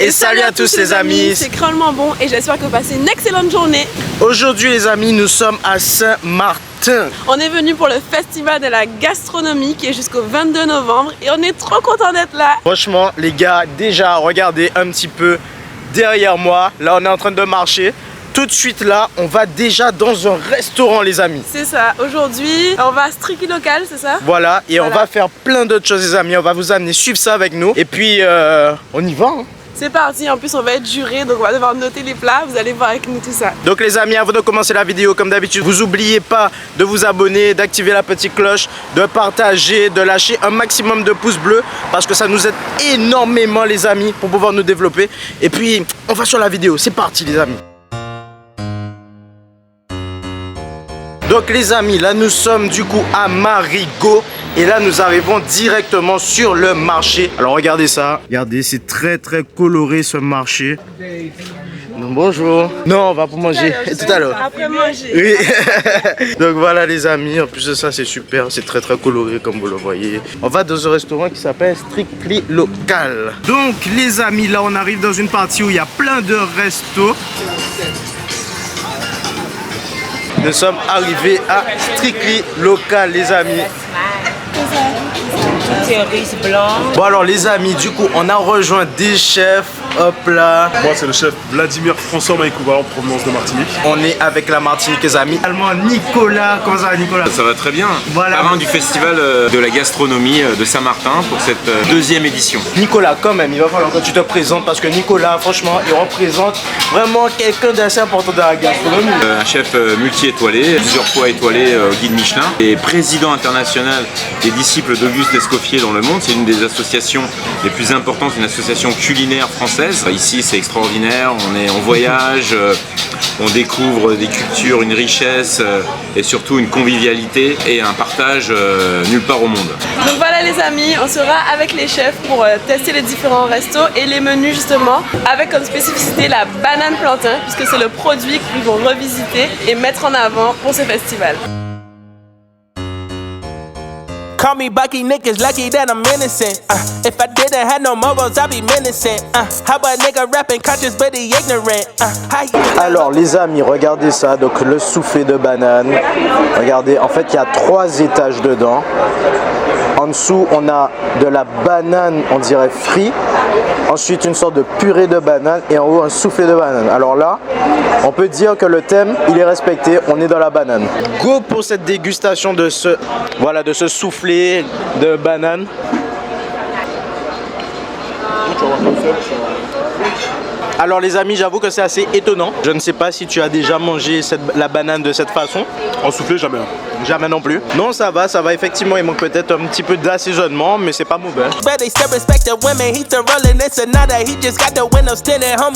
Et salut à tous les amis, c'est Crânement Bon et j'espère que vous passez une excellente journée. Aujourd'hui les amis, nous sommes à Saint-Martin. On est venu pour le festival de la gastronomie qui est jusqu'au 22 novembre et on est trop content d'être là. Franchement les gars, déjà regardez un petit peu derrière moi, là on est en train de marcher. Tout de suite là, on va déjà dans un restaurant les amis. C'est ça, aujourd'hui on va à Strictly Local, c'est ça? Voilà, et on va faire plein d'autres choses les amis, on va vous amener, suivre ça avec nous. Et puis on y va hein. C'est parti, en plus on va être juré, donc on va devoir noter les plats, vous allez voir avec nous tout ça. Donc les amis, avant de commencer la vidéo, comme d'habitude, vous n'oubliez pas de vous abonner, d'activer la petite cloche, de partager, de lâcher un maximum de pouces bleus, parce que ça nous aide énormément les amis, pour pouvoir nous développer. Et puis, on va sur la vidéo, c'est parti les amis. Donc les amis, là nous sommes du coup à Marigot. Et là nous arrivons directement sur le marché. Alors regardez ça, regardez, c'est très coloré ce marché. Donc, bonjour. Non, on va pour manger tout à l'heure. Après manger. Oui. Donc voilà les amis, en plus de ça c'est super, c'est très coloré comme vous le voyez. On va dans un restaurant qui s'appelle Strictly Local. Donc les amis, là on arrive dans une partie où il y a plein de restos. Nous sommes arrivés à Strictly Local les amis. Bon alors les amis, du coup on a rejoint des chefs. Hop là. Moi c'est le chef Vladimir François Maïkouba en provenance de Martinique. On est avec la Martinique les amis. Allemand Nicolas, comment ça va Nicolas? Ça va très bien. Voilà. Parrain du festival de la gastronomie de Saint-Martin pour cette deuxième édition. Nicolas quand même, il va falloir que tu te présentes parce que Nicolas franchement il représente vraiment quelqu'un d'assez important dans la gastronomie. Un chef multi-étoilé, plusieurs fois étoilé au guide Michelin et président international des disciples d'Auguste Escoffier dans le monde. C'est une des associations les plus importantes, une association culinaire française. Ici c'est extraordinaire, on est en voyage, on découvre des cultures, une richesse et surtout une convivialité et un partage nulle part au monde. Donc voilà les amis, on sera avec les chefs pour tester les différents restos et les menus justement, avec comme spécificité la banane plantain puisque c'est le produit qu'ils vont revisiter et mettre en avant pour ce festival. Call me Bucky, niggas lucky that I'm innocent. If I didn't have no morals, I'd be menacing. How about nigga rapping conscious but he ignorant? Alors les amis, regardez ça, donc le soufflé de banane. Regardez, en fait il y a 3 étages dedans. En dessous on a de la banane, on dirait frite. Ensuite une sorte de purée de banane et en haut un soufflé de banane. Alors là, on peut dire que le thème il est respecté, on est dans la banane. Go pour cette dégustation de ce, voilà, de ce soufflé de banane. Alors les amis, j'avoue que c'est assez étonnant. Je ne sais pas si tu as déjà mangé la banane de cette façon. En soufflé jamais. Jamais non plus. Non, ça va effectivement, il manque peut-être un petit peu d'assaisonnement, mais c'est pas mauvais.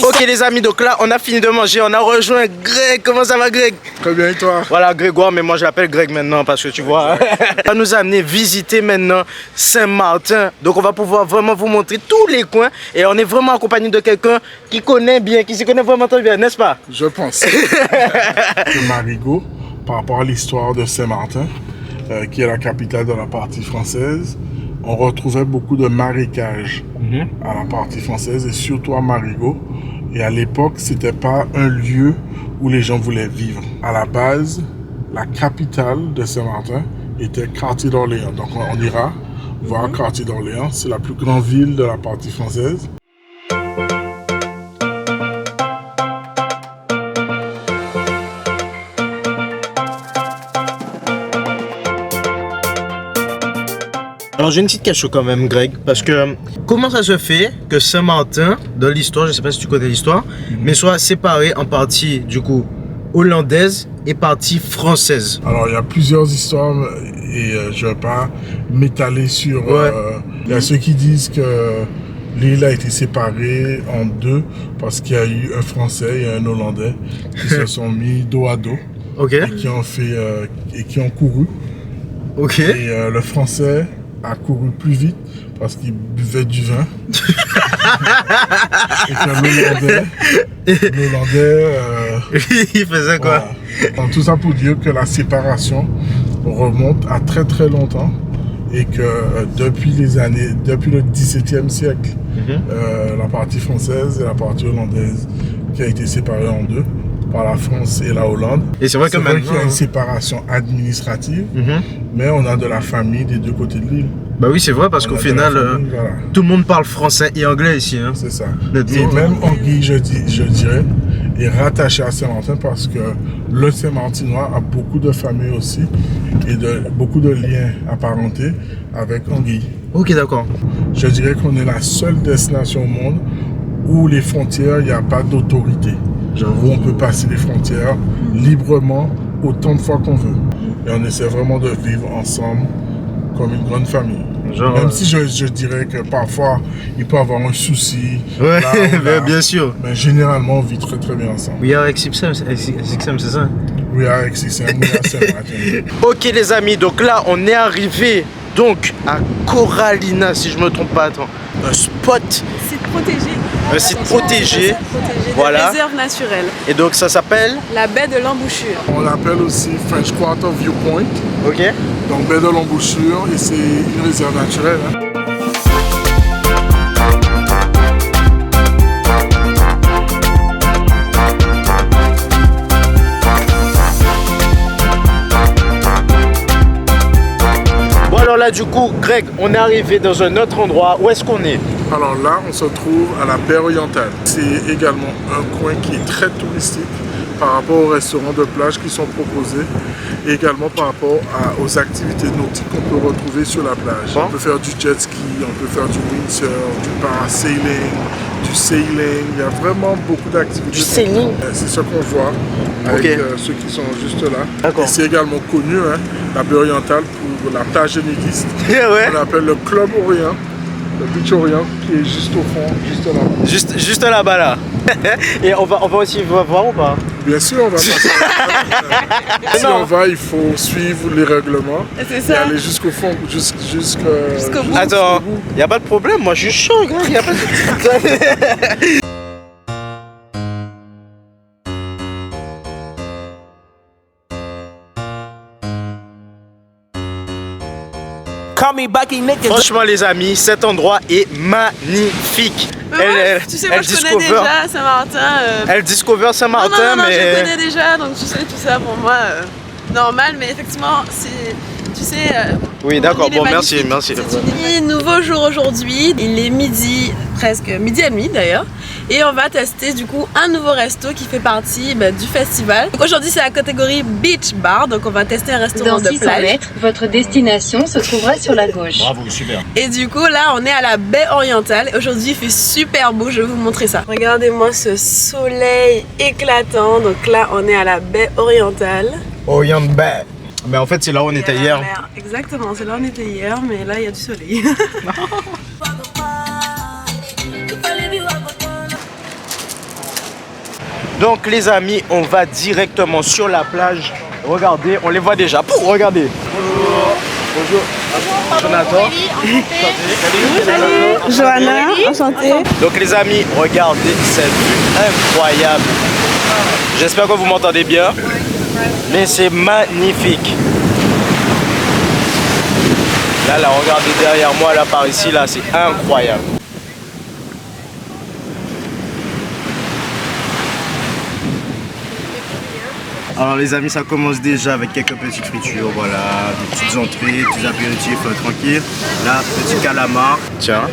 Ok les amis, donc là on a fini de manger, on a rejoint Greg. Comment ça va Greg? Très bien et toi? Voilà Grégoire, mais moi je l'appelle Greg maintenant parce que tu vois. On va nous amener visiter maintenant Saint-Martin. Donc on va pouvoir vraiment vous montrer tous les coins et on est vraiment accompagné de quelqu'un qui connaît bien, qui s'y connaît vraiment très bien, n'est-ce pas? Je pense. De Marigot, par rapport à l'histoire de Saint-Martin, qui est la capitale de la partie française, on retrouvait beaucoup de marécages à la partie française et surtout à Marigot. Et à l'époque, c'était pas un lieu où les gens voulaient vivre. À la base, la capitale de Saint-Martin était Quartier d'Orléans. Donc on ira voir Quartier d'Orléans, c'est la plus grande ville de la partie française. Alors j'ai une petite question quand même Greg, parce que comment ça se fait que Saint-Martin, dans l'histoire, je sais pas si tu connais l'histoire, mais soit séparé en partie du coup hollandaise et partie française? Alors il y a plusieurs histoires et je vais pas m'étaler sur... Il y a ceux qui disent que l'île a été séparée en deux parce qu'il y a eu un Français et un Hollandais qui se sont mis dos à dos et qui ont fait et qui ont couru. Et le Français a couru plus vite parce qu'il buvait du vin. Et que l'Hollandais il faisait quoi? Voilà. Donc, tout ça pour dire que la séparation remonte à très longtemps et que depuis le XVIIe siècle, la partie française et la partie hollandaise qui a été séparée en deux par la France et la Hollande. Et c'est vrai que maintenant, qu'il y a une séparation administrative, mais on a de la famille des deux côtés de l'île. Bah oui, c'est vrai parce qu'au final, voilà. tout le monde parle français et anglais ici. Hein. C'est ça. Et même Anguille, je dirais, est rattaché à Saint-Martin parce que le Saint-Martinois a beaucoup de familles aussi et beaucoup de liens apparentés avec Anguille. Ok, d'accord. Je dirais qu'on est la seule destination au monde où les frontières, il n'y a pas d'autorité. Où on peut passer les frontières librement autant de fois qu'on veut. Et on essaie vraiment de vivre ensemble comme une grande famille. Même si je dirais que parfois il peut y avoir un souci. Ouais, bien sûr. Mais généralement on vit très très bien ensemble. We are XXM, c'est ça? We are XXM, we are Saint-Martin. Ok les amis, donc là on est arrivé donc à Corallina, si je me trompe pas, attends. Un spot. Site protégé. Un site protégé. Voilà. De réserve naturelle. Et donc ça s'appelle? La baie de l'Embouchure. On l'appelle aussi French Quarter Viewpoint. Ok. Donc baie de l'Embouchure et c'est une réserve naturelle. Hein. Alors là du coup Greg, on est arrivé dans un autre endroit. Où est-ce qu'on est? Alors là on se trouve à la baie orientale. C'est également un coin qui est très touristique par rapport aux restaurants de plage qui sont proposés et également par rapport aux activités nautiques qu'on peut retrouver sur la plage. On peut faire du jet ski, on peut faire du windsurf, du parasailing, du sailing. Il y a vraiment beaucoup d'activités. Du sailing? C'est ce qu'on voit avec ceux qui sont juste là. D'accord. Et c'est également connu, hein, la baie orientale pour la plage de nudistes. Ouais. On l'appelle le Club Orient. Le Beach Orient qui est juste au fond, juste là-bas. Juste là-bas là. Et on va aussi voir ou pas? Bien sûr, on va passer. Si on va, il faut suivre les règlements C'est et ça. aller jusqu'au fond, Jusqu'au bout. Attends, y a pas de problème, moi je suis chaud, gars, y a pas de... Call me Bucky niggas. Franchement les amis, cet endroit est magnifique. Tu sais, moi je connais déjà Saint-Martin. Elle discover Saint-Martin, non, mais... je connais déjà, donc tu sais, tout ça pour moi, normal, mais effectivement, c'est... Tu sais... Oui, d'accord, bon, merci. C'est un nouveau jour aujourd'hui, il est midi, presque midi et demi d'ailleurs, et on va tester du coup un nouveau resto qui fait partie du festival. Aujourd'hui c'est la catégorie Beach Bar, donc on va tester un restaurant Dans de 600 plage. mètres, votre destination se trouvera sur la gauche. Bravo, super. Et du coup là on est à la baie orientale. Aujourd'hui il fait super beau, je vais vous montrer ça. Regardez-moi ce soleil éclatant. Donc là on est à la baie orientale. Orient Bay. Mais en fait c'est là où on était hier. Exactement, c'est là où on était hier, mais là il y a du soleil. Donc les amis, on va directement sur la plage. Regardez, on les voit déjà. Regardez. Bonjour. Jonathan. Salut. Johanna, enchantée. Donc les amis, regardez cette vue incroyable. J'espère que vous m'entendez bien. Mais c'est magnifique. Là, regardez derrière moi, là par ici, là, c'est incroyable. Alors les amis, ça commence déjà avec quelques petites fritures, voilà, des petites entrées, petits apéritifs tranquilles. Là, petit calamar. Tiens.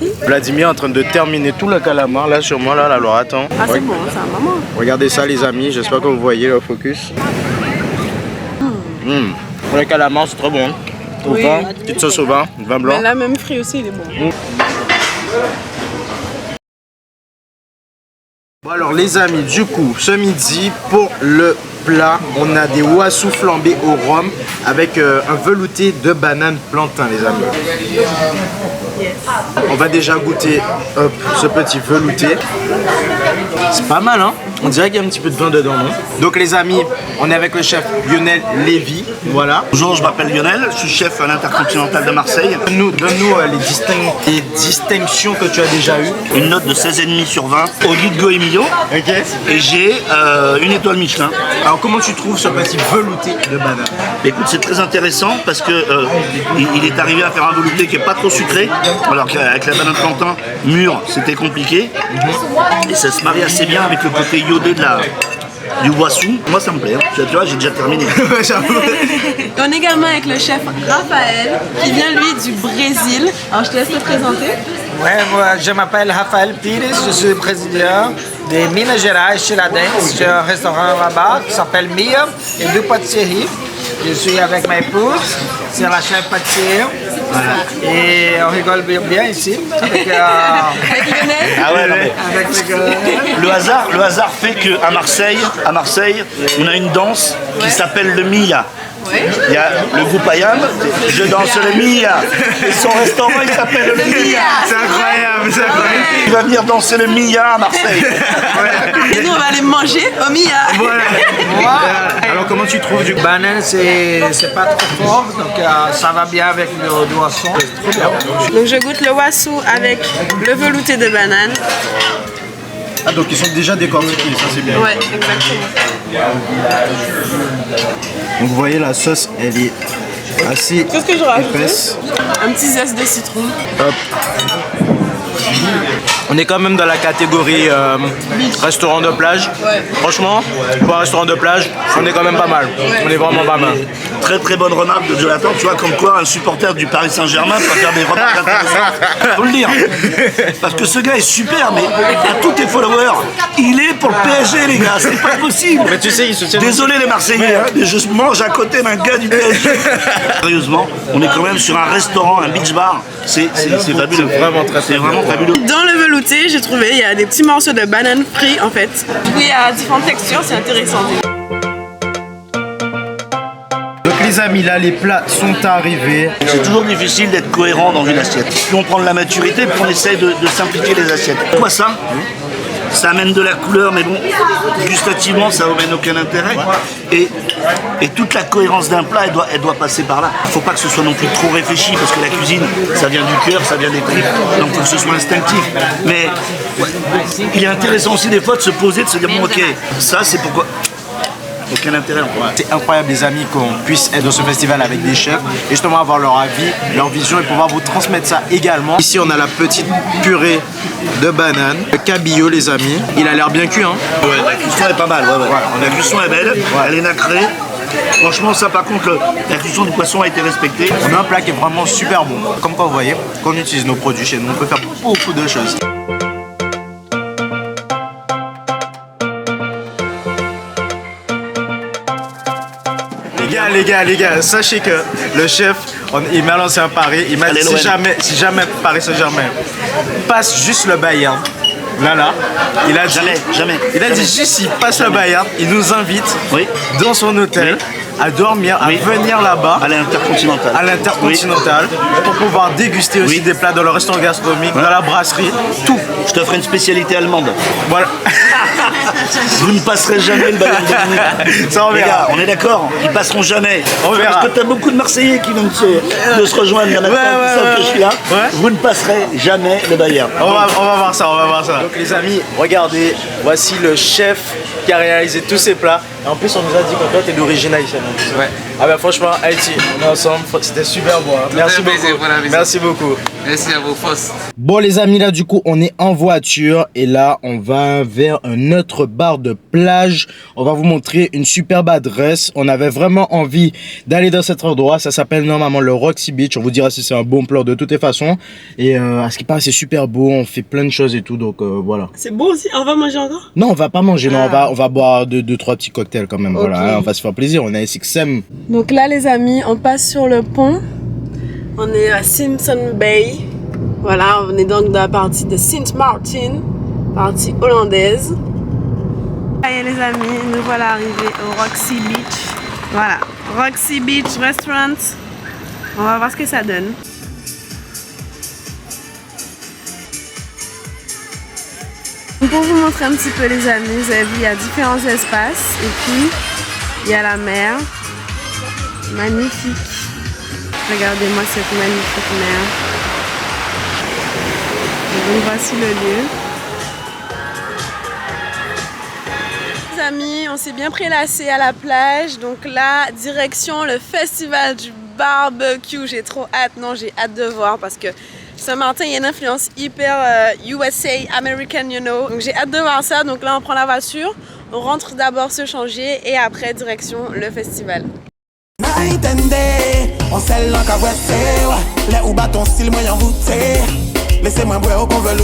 Merci. Vladimir est en train de terminer tout le calamar là sur moi, là, alors attends. Ah c'est bon, c'est un moment. Regardez ça les amis, j'espère que vous voyez le focus. Le calamar c'est trop bon. Au Oui. vin, petite sauce au vin blanc. Mais là même frit aussi il est bon. Bon alors les amis, du coup, ce midi pour le plat, on a des wassous flambés au rhum avec un velouté de banane plantain les amis. On va déjà goûter ce petit velouté. C'est pas mal hein. On dirait qu'il y a un petit peu de vin dedans, non? Donc les amis, on est avec le chef Lionel Lévy, voilà. Bonjour, je m'appelle Lionel, je suis chef à l'Intercontinental de Marseille. Donne-nous les distinctions que tu as déjà eues. Une note de 16,5 sur 20 au guide Goemio. Rio. Ok. Et j'ai une étoile Michelin. Alors comment tu trouves ce petit velouté de banane? Écoute, c'est très intéressant parce que il est arrivé à faire un velouté qui est pas trop sucré, alors qu'avec la banane plantain mûre, c'était compliqué. Et ça se marie assez bien avec le côté iodé du Wassou. Moi, ça me plaît. Hein. Tu vois, j'ai déjà terminé. On est également avec le chef Raphaël, qui vient lui du Brésil. Alors je te laisse te présenter. Ouais, moi, je m'appelle Rafael Pires, je suis président de Minas Gerais, Tiradentes. J'ai un restaurant là-bas qui s'appelle Mia et deux pâtisseries. Je suis avec ma épouse, c'est la chef pâtissière. Voilà. Et on rigole bien ici. Avec Lionel. Ah ouais, non, mais le hasard fait qu'à Marseille, on a une danse qui s'appelle le Mia. Ouais. Il y a le groupe Ayam, je danse le Mia. Et son restaurant, il s'appelle le Mia. C'est incroyable, c'est incroyable. Il va venir danser le Mia à Marseille. Et nous, on va aller manger au Mia. Voilà. Alors comment tu trouves du banane? C'est pas trop fort, donc ça va bien avec le boisson. C'est trop bien. Donc je goûte le wassou avec le velouté de banane. Ah donc ils sont déjà décortiqués, ça c'est bien. Ouais, exactement. Donc vous voyez la sauce, elle est assez Qu'est-ce que je rajoute? épaisse. Un petit zeste de citron. Hop. On est quand même dans la catégorie restaurant de plage. Ouais. Franchement, pour un restaurant de plage, on est quand même pas mal. On est vraiment pas mal. Très très bonne remarque de Jonathan, tu vois, comme quoi un supporter du Paris Saint-Germain peut faire des remarques intéressantes. Faut le dire. Parce que ce gars est super, mais à tous tes followers, il est pour le PSG, les gars, c'est pas possible. Mais tu sais, ils soutiennent. Désolé les Marseillais, hein, mais je mange à côté d'un gars du PSG. Sérieusement, on est quand même sur un restaurant, un beach bar. C'est fabuleux. C'est vraiment fabuleux. Dans le velouté, j'ai trouvé, il y a des petits morceaux de banane frits en fait. Oui, il y a différentes textures, c'est intéressant. Donc les amis, là les plats sont arrivés. C'est toujours difficile d'être cohérent dans une assiette. Plus on prend de la maturité, plus on essaye de simplifier les assiettes. Quoi ça? Ça amène de la couleur, mais bon, gustativement, ça n'amène aucun intérêt. Et toute la cohérence d'un plat, elle doit passer par là. Il ne faut pas que ce soit non plus trop réfléchi, parce que la cuisine, ça vient du cœur, ça vient des tripes, donc il faut que ce soit instinctif. Mais ouais, il est intéressant aussi des fois de se poser, de se dire, bon ok, ça c'est pourquoi... Aucun intérêt. C'est incroyable les amis qu'on puisse être dans ce festival avec des chefs et justement avoir leur avis, leur vision et pouvoir vous transmettre ça également. Ici on a la petite purée de banane, le cabillaud les amis. Il a l'air bien cuit hein. Ouais, la cuisson est pas mal, la cuisson est belle, elle est nacrée. Franchement ça par contre, la cuisson du poisson a été respectée. On a un plat qui est vraiment super bon. Comme quoi vous voyez, quand on utilise nos produits chez nous, on peut faire beaucoup de choses. Les gars, sachez que le chef, il m'a lancé un pari. Il m'a dit si jamais Paris Saint-Germain passe juste le Bayern, là, il a dit, jamais. Il a dit juste s'il passe le Bayern, il nous invite dans son hôtel à dormir, à venir là-bas à l'Intercontinental, pour pouvoir déguster aussi des plats dans le restaurant gastronomique, dans la brasserie, tout. Je te ferai une spécialité allemande. Voilà. Vous ne passerez jamais le Bayern de Munich. Ça on verra. Les gars, on est d'accord, ils passeront jamais. On verra. Parce que t'as beaucoup de Marseillais qui viennent de se rejoindre. Il y en a qui savent que je suis là. Vous ne passerez jamais le Bayern. On va voir ça, Donc les amis, regardez, voici le chef qui a réalisé tous ces plats. Et en plus on nous a dit que toi t'es d'origine haïtienne. Ouais. Ah ben franchement, Haïti, on est ensemble, c'était super bon. Hein. Merci beaucoup. Merci beaucoup. Merci à vos forces. Bon les amis, là du coup on est en voiture et là on va vers un autre bar de plage. On va vous montrer une superbe adresse. On avait vraiment envie d'aller dans cet endroit. Ça s'appelle normalement le Roxy Beach. On vous dira si c'est un bon plan de toutes les façons. Et à ce qui paraît c'est super beau. On fait plein de choses et tout, donc voilà. C'est beau aussi. On va manger encore? Non, on va pas manger. Non, on va boire deux, trois petits cocktails quand même. Okay. Voilà, on va se faire plaisir. On a SXM. Donc là les amis, on passe sur le pont. On est à Simpson Bay. Voilà, on est donc dans la partie de Sint Maarten, partie hollandaise. Et les amis, nous voilà arrivés au Roxy Beach. Voilà, Roxy Beach Restaurant. On va voir ce que ça donne. Pour vous montrer un petit peu les amis, vous avez vu, il y a différents espaces. Et puis, il y a la mer. Magnifique. Regardez-moi cette magnifique mer. Et donc voici le lieu. amis, on s'est bien prélassé à la plage. Donc là, direction le festival du barbecue. J'ai trop hâte, non, j'ai hâte de voir parce que Saint-Martin, il y a une influence hyper USA, American, you know. Donc j'ai hâte de voir ça. Donc là, on prend la voiture, on rentre d'abord se changer et après, direction le festival. Night and day, on sell l'en cabouette, les ou bâton style moyen voûté. Laissez-moi boire au convelu.